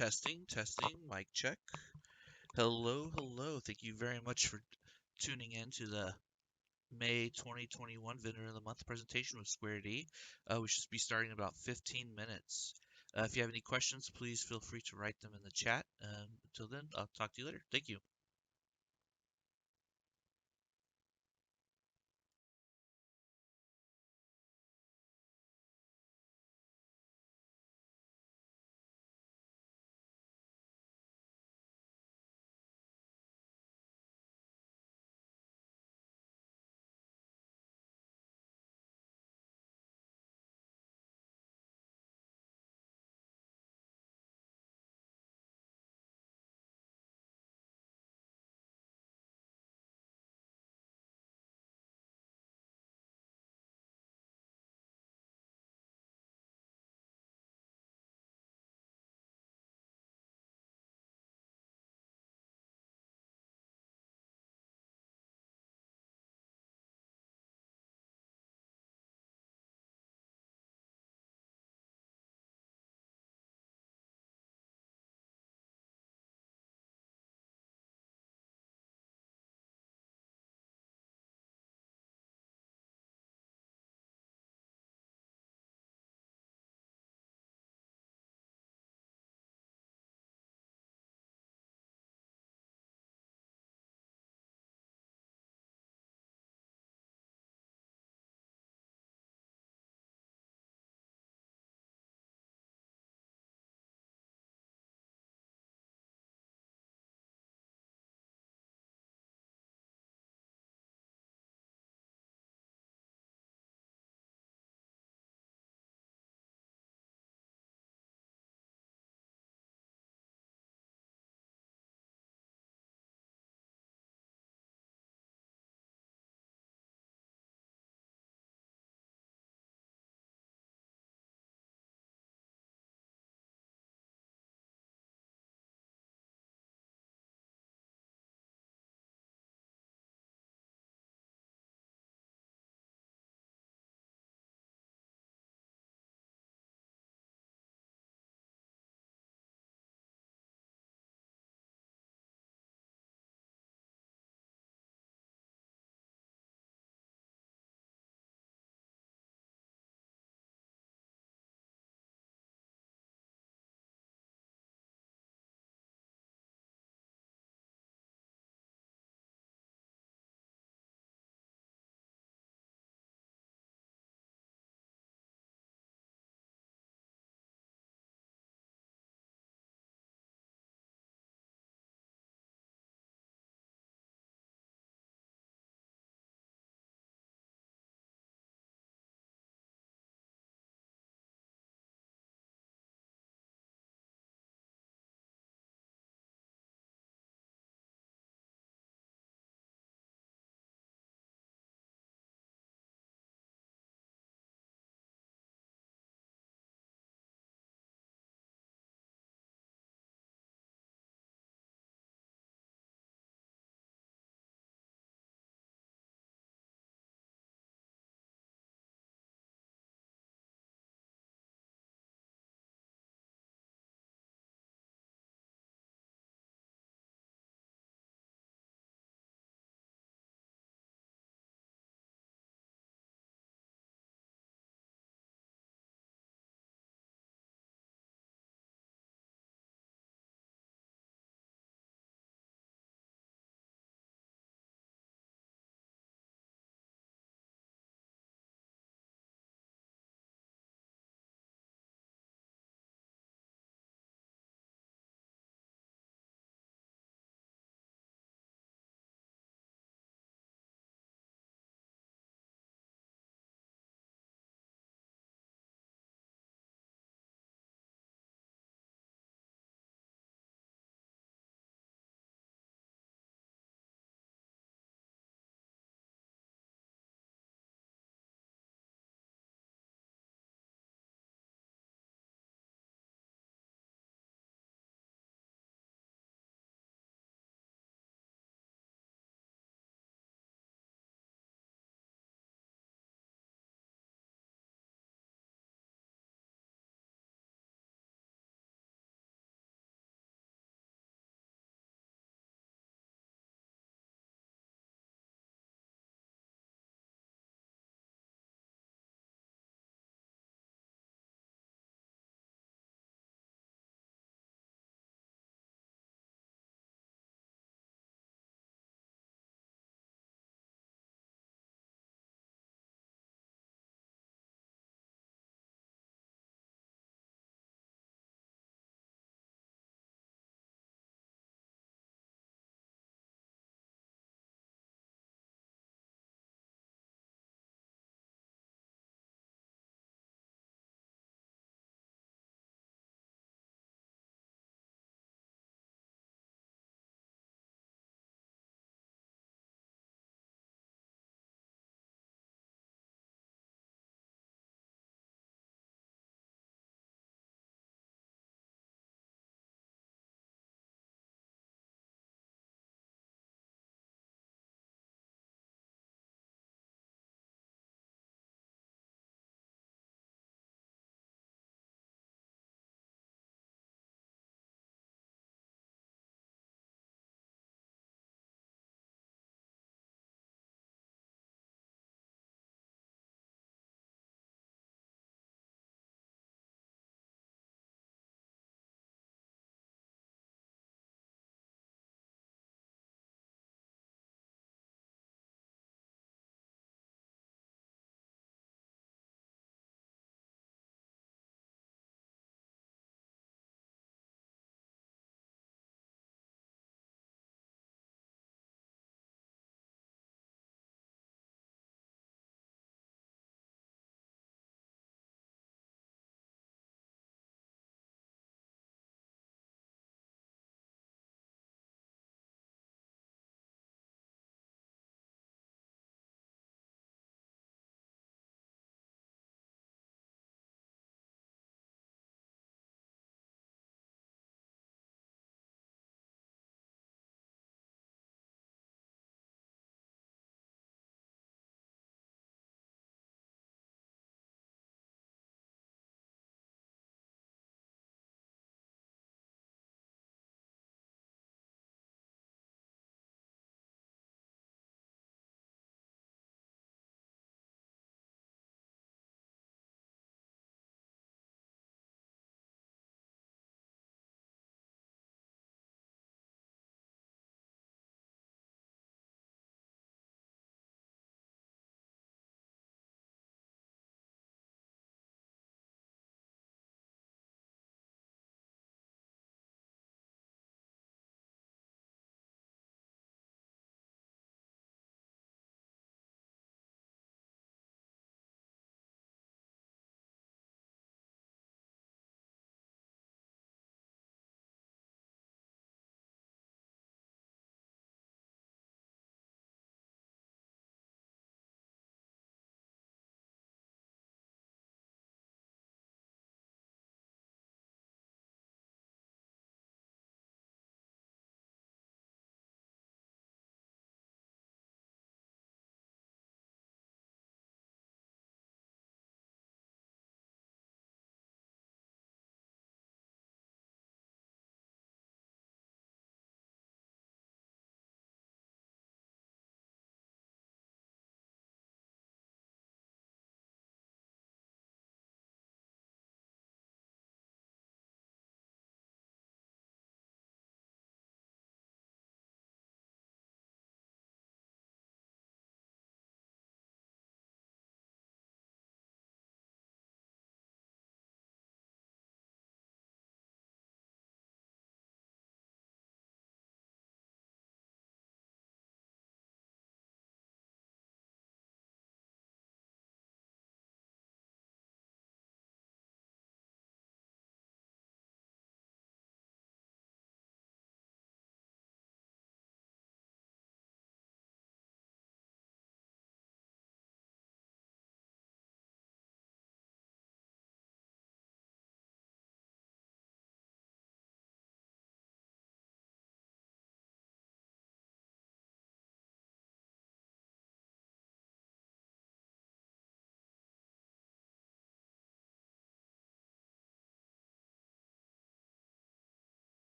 Testing, testing, mic check. Hello, hello. Thank you very much for tuning in to the May 2021 Vendor of the Month presentation with Square D. We should be starting in about 15 minutes. If you have any questions, please feel free to write them in the chat. Until then, I'll talk to you later. Thank you.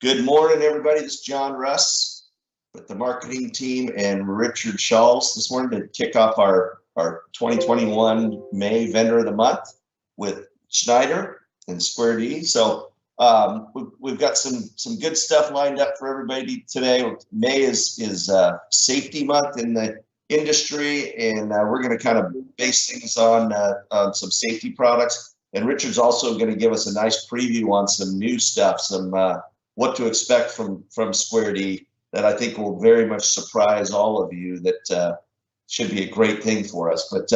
Good morning, everybody. This is John Russ with the marketing team and Richard Schall's this morning to kick off our 2021 May Vendor of the Month with Schneider and Square D. So we've got some good stuff lined up for everybody today. May is safety month in the industry, and we're going to kind of base things on some safety products. And Richard's also going to give us a nice preview on some new stuff, some what to expect from Square D that I think will very much surprise all of you. That should be a great thing for us. But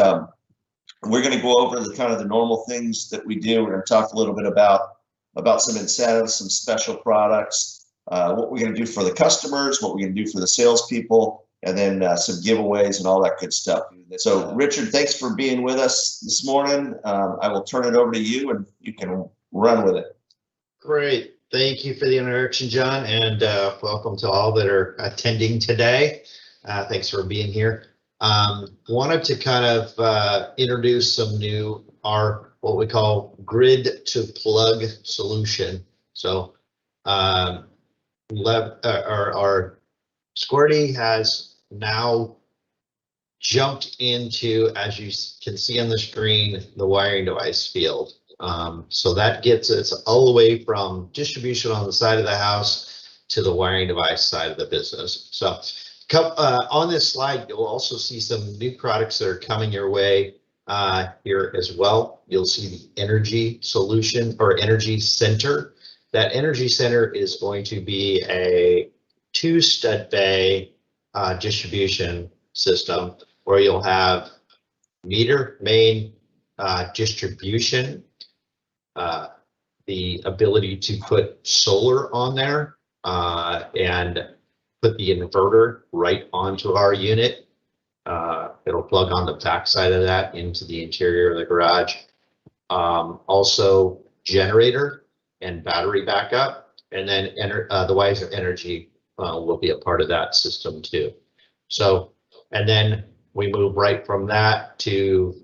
we're going to go over the kind of the normal things that we do. We're going to talk a little bit about some incentives, some special products, what we're going to do for the customers, what we're going to do for the salespeople, and then some giveaways and all that good stuff. So, Richard, thanks for being with us this morning. I will turn it over to you, and you can run with it. Great. Thank you for the introduction, John, and welcome to all that are attending today. Thanks for being here. Wanted to kind of introduce some new, what we call grid to plug solution. So our Square D has now jumped into, as you can see on the screen, the wiring device field. So that gets us all the way from distribution on the side of the house to the wiring device side of the business. So on this slide, you'll also see some new products that are coming your way here as well. You'll see the energy solution or energy center. That energy center is going to be a 2-stud bay distribution system where you'll have meter, main, distribution, the ability to put solar on there and put the inverter right onto our unit. It'll plug on the back side of that into the interior of the garage. Also generator and battery backup, and then the Wiser Energy will be a part of that system too. So, and then we move right from that to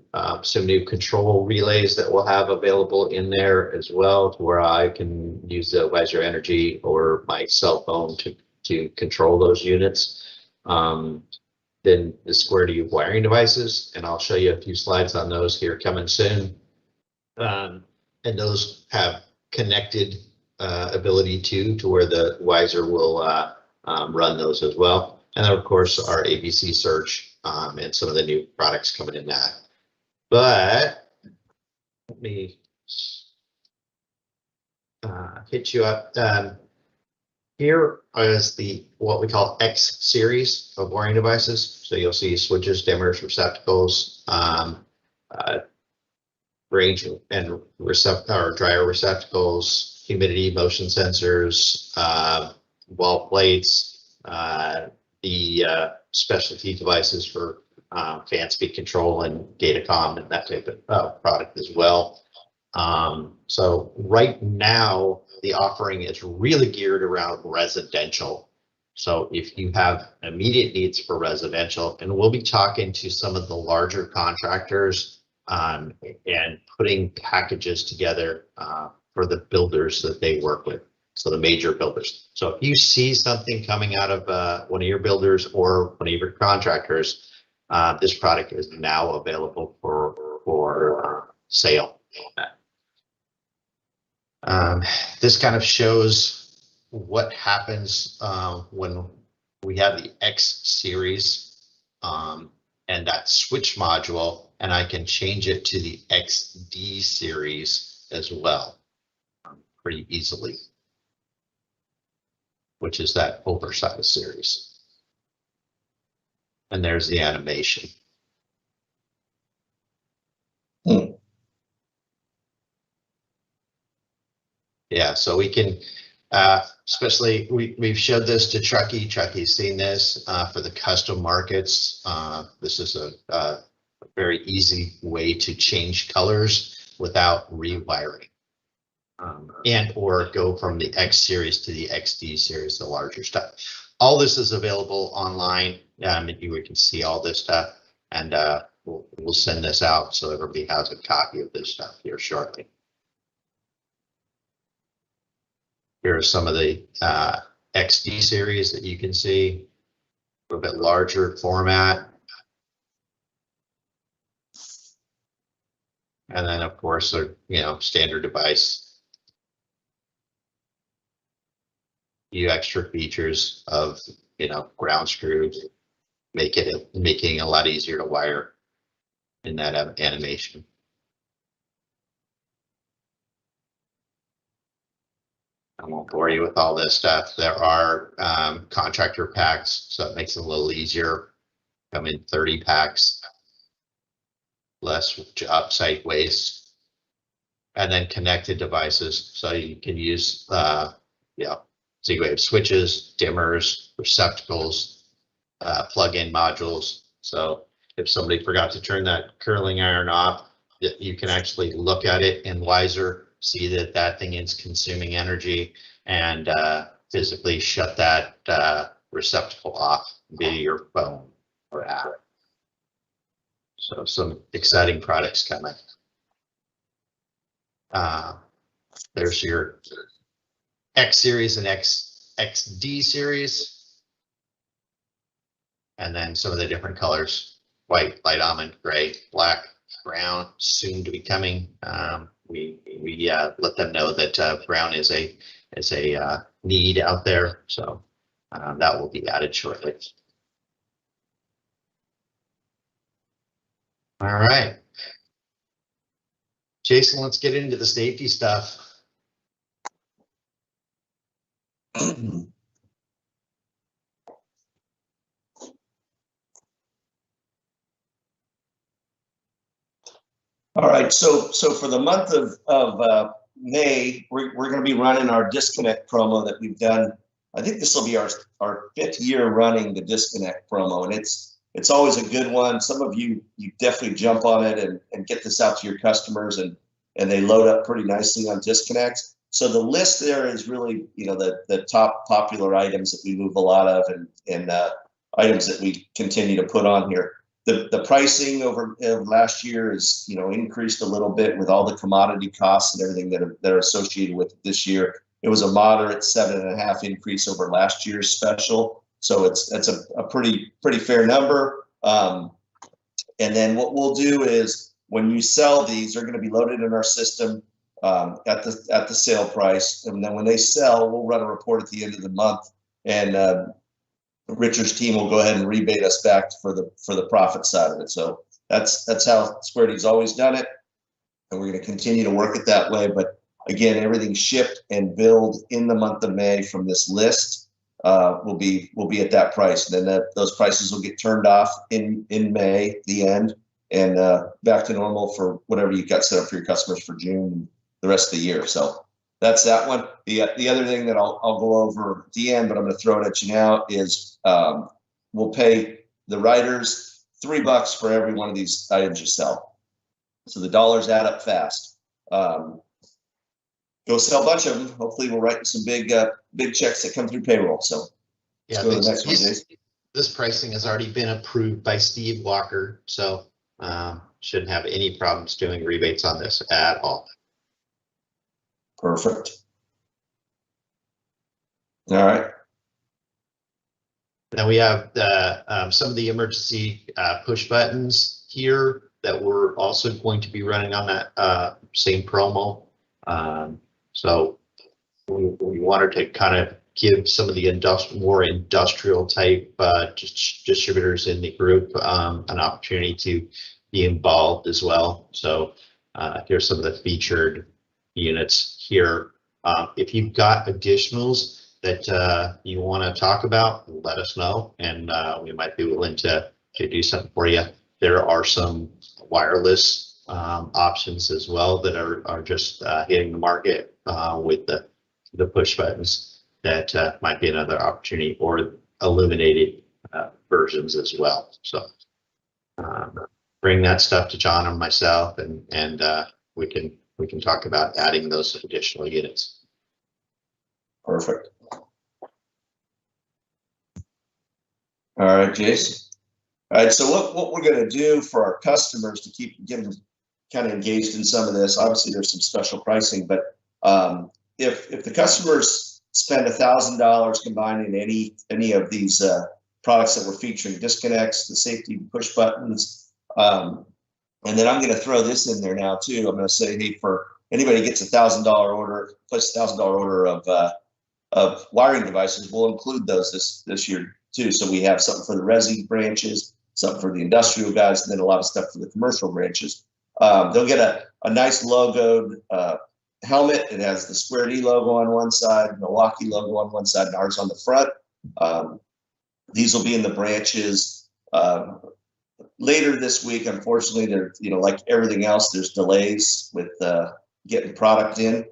some new control relays that we'll have available in there as well, to where I can use the Wiser Energy or my cell phone to control those units. Then the Square D wiring devices, and I'll show you a few slides on those here coming soon. And those have connected ability to where the Wiser will run those as well. And then of course our ABC search and some of the new products coming in that. But let me hit you up. Here is what we call X series of wiring devices. So you'll see switches, dimmers, receptacles, range and dryer receptacles, humidity, motion sensors, wall plates, the specialty devices for fan speed control and datacom and that type of product as well. So right now the offering is really geared around residential. So if you have immediate needs for residential, and we'll be talking to some of the larger contractors and putting packages together for the builders that they work with. So the major builders. So if you see something coming out of one of your builders or one of your contractors, this product is now available for sale. This kind of shows what happens when we have the X series and that switch module, and I can change it to the XD series as well pretty easily, which is that oversized series. And there's the animation. Yeah, so we can, especially we've showed this to Truckee. Truckee's seen this for the custom markets. This is a very easy way to change colors without rewiring. And or go from the X series to the XD series, the larger stuff. All this is available online. You can see all this stuff, and we'll send this out so everybody has a copy of this stuff here shortly. Here are some of the XD series that you can see, a little bit larger format. And then of course, a standard device. A few extra features of ground screws, making it a lot easier to wire in that animation. I won't bore you with all this stuff. There are contractor packs, so it makes it a little easier. Come in 30 packs, less job site waste, and then connected devices. So you can use, Z-Wave switches, dimmers, receptacles, plug-in modules. So if somebody forgot to turn that curling iron off, you can actually look at it in Wiser, see that that thing is consuming energy, and physically shut that receptacle off via your phone or app. So some exciting products coming. There's your X series and XD series. And then some of the different colors: white, light almond, gray, black, brown, soon to be coming. We let them know that brown is a need out there, so that will be added shortly. All right, Jason, let's get into the safety stuff. All right, so for the month of May, we're going to be running our disconnect promo that we've done. I think this will be our 5th year running the disconnect promo, and it's always a good one. Some of you definitely jump on it and get this out to your customers, and they load up pretty nicely on disconnect. So the list there is really the top popular items that we move a lot of, and items that we continue to put on here. The pricing over last year is increased a little bit with all the commodity costs and everything that are associated with it this year. It was a moderate 7.5% increase over last year's special, so that's a pretty fair number. And then what we'll do is, when you sell these, they're going to be loaded in our system at the sale price, and then when they sell, we'll run a report at the end of the month, and Richard's team will go ahead and rebate us back for the profit side of it. So that's how Square D's always done it, and we're going to continue to work it that way. But again, everything shipped and billed in the month of May from this list will be at that price. And then those prices will get turned off in May, the end, and back to normal for whatever you've got set up for your customers for June and the rest of the year. So that's that one. The other thing that I'll go over at the end, but I'm going to throw it at you now, is we'll pay the writers $3 for every one of these items you sell. So the dollars add up fast. Go sell a bunch of them. Hopefully we'll write some big checks that come through payroll. So let's go to the next one, Jason. This pricing has already been approved by Steve Walker, so shouldn't have any problems doing rebates on this at all. Perfect. All right. Now we have some of the emergency push buttons here that we're also going to be running on that same promo. So we wanted to kind of give some of the more industrial type distributors in the group an opportunity to be involved as well. So here's some of the featured units here. If you've got additionals that you want to talk about, let us know, and we might be willing to do something for you. There are some wireless options as well that are just hitting the market with the push buttons that might be another opportunity, or illuminated versions as well. So bring that stuff to John and myself, and we can talk about adding those additional units. Perfect. All right, Jason. All right, so what we're going to do for our customers to get them kind of engaged in some of this, obviously there's some special pricing, but if the customers spend $1,000 combining any of these products that we're featuring: disconnects, the safety push buttons, and then I'm going to throw this in there now too. I'm going to say, hey, for anybody who gets $1,000 order, plus $1,000 order of wiring devices, we'll include those this year too. So we have something for the resi branches, something for the industrial guys, and then a lot of stuff for the commercial branches. They'll get a nice logoed helmet. It has the Square D logo on one side, Milwaukee logo on one side, and ours on the front. These will be in the branches later this week. Unfortunately, there, like everything else, there's delays with getting product in.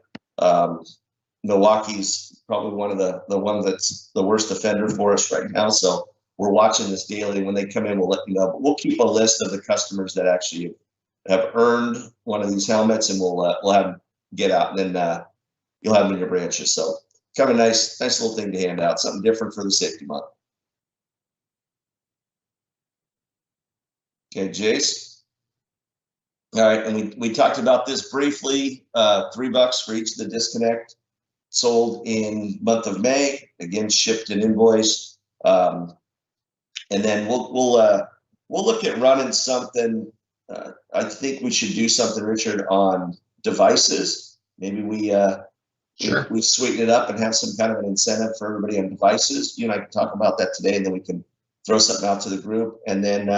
Milwaukee's probably one of the one that's the worst offender for us right now. So we're watching this daily. When they come in, we'll let you know. But we'll keep a list of the customers that actually have earned one of these helmets, and we'll have them get out, and then you'll have them in your branches. So kind of a nice little thing to hand out, something different for the safety month. Okay, Jace. All right, and we talked about this briefly. $3 for each of the disconnect sold in month of May. Again, shipped and invoiced. And then we'll look at running something. I think we should do something, Richard, on devices. Maybe we sweeten it up and have some kind of an incentive for everybody on devices. You and I can talk about that today, and then we can throw something out to the group. And then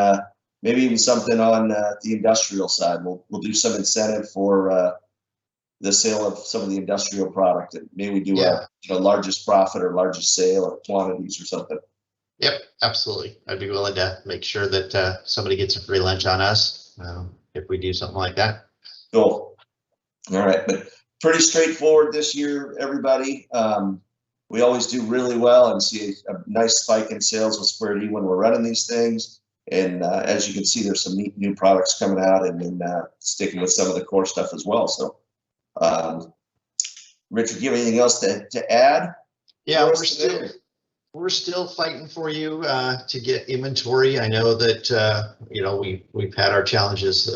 maybe even something on the industrial side. We'll do some incentive for the sale of some of the industrial product, and maybe we do a largest profit or largest sale or quantities or something. Yep, absolutely. I'd be willing to make sure that somebody gets a free lunch on us if we do something like that. Cool. All right, but pretty straightforward this year, everybody. We always do really well and see a nice spike in sales with Square D when we're running these things. And as you can see, there's some neat new products coming out, and then sticking with some of the core stuff as well. So, Richard, do you have anything else to add? Yeah, we're still fighting for you to get inventory. I know that we've had our challenges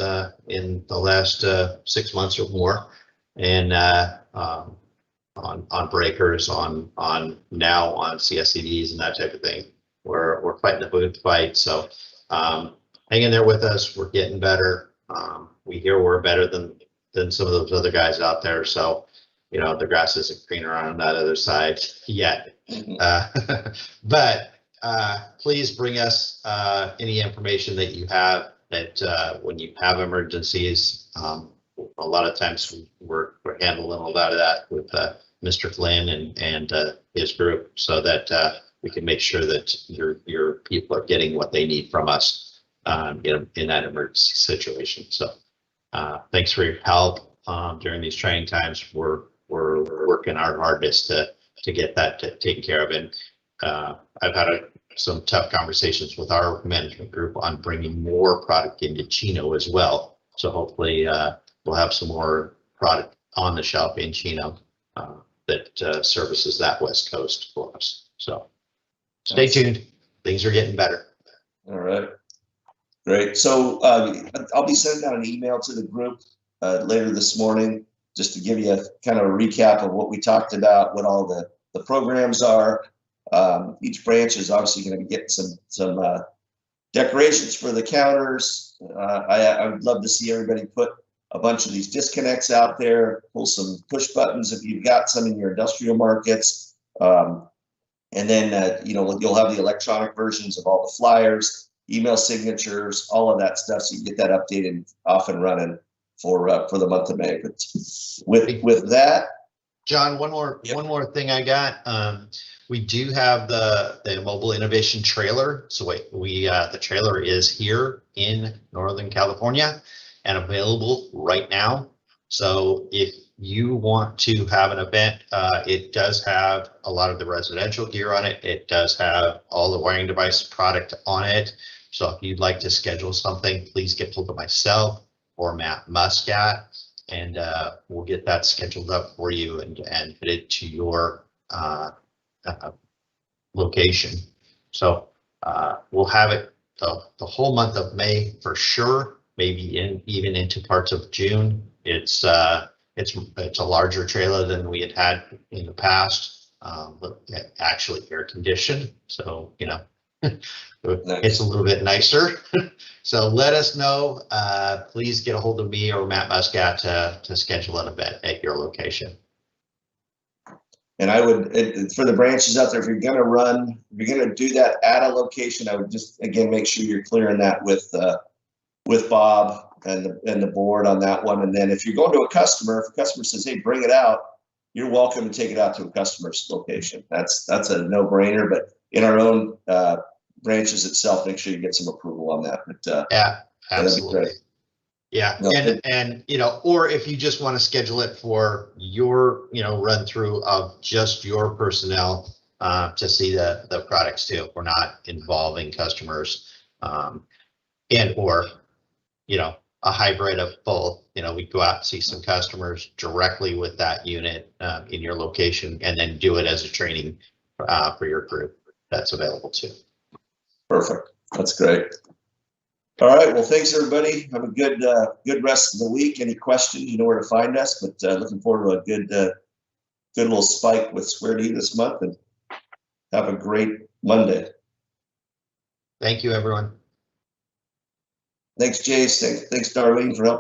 in the last 6 months or more, and on breakers, on CSCDs and that type of thing. We're fighting the good fight. So hang in there with us. We're getting better. We hear we're better than some of those other guys out there. So the grass isn't greener on that other side yet. But please bring us any information that you have that when you have emergencies. A lot of times we're handling a lot of that with Mr. Flynn and his group, so that we can make sure that your people are getting what they need from us in that emergency situation. So thanks for your help during these trying times. We're working our hardest to get that taken care of. And I've had some tough conversations with our management group on bringing more product into Chino as well. So hopefully we'll have some more product on the shelf in Chino that services that West Coast for us. So stay tuned. Things are getting better. All right. Great. So I'll be sending out an email to the group later this morning, just to give you a kind of a recap of what we talked about, what all the programs are. Each branch is obviously going to be getting some decorations for the counters. I would love to see everybody put a bunch of these disconnects out there, pull some push buttons if you've got some in your industrial markets. And then, you'll have the electronic versions of all the flyers, email signatures, all of that stuff, so you get that updated, off and running for the month of May. But with that, John, one more thing I got. We do have the mobile innovation trailer. So the trailer is here in Northern California and available right now. So if you want to have an event, it does have a lot of the residential gear on it. It does have all the wiring device product on it. So if you'd like to schedule something, please get hold of myself or Matt Muscat, and we'll get that scheduled up for you and fit it to your location. So we'll have it the whole month of May for sure, maybe even into parts of June. It's a larger trailer than we had in the past. but actually air conditioned. So, you know, it's a little bit nicer. So let us know. Please get a hold of me or Matt Muscat to schedule an event at your location. And I would, for the branches out there, if you're going to do that at a location, I would just, again, make sure you're clearing that with Bob and the board on that one. And then if you're going to a customer, if a customer says, hey, bring it out, you're welcome to take it out to a customer's location. That's a no-brainer. But in our own branches itself, make sure you get some approval on that. But yeah, absolutely. Yeah, no, and you know, or if you just want to schedule it for your, you know, run through of just your personnel to see the products too. We're not involving customers, and or, you know, a hybrid of both. You know, we go out and see some customers directly with that unit in your location, and then do it as a training for your group. That's available too. Perfect. That's great. All right. Well, thanks everybody. Have a good rest of the week. Any questions, you know where to find us. But looking forward to a good little spike with Square D this month, and have a great Monday. Thank you, everyone. Thanks, Jace. Thanks, Darlene, for helping.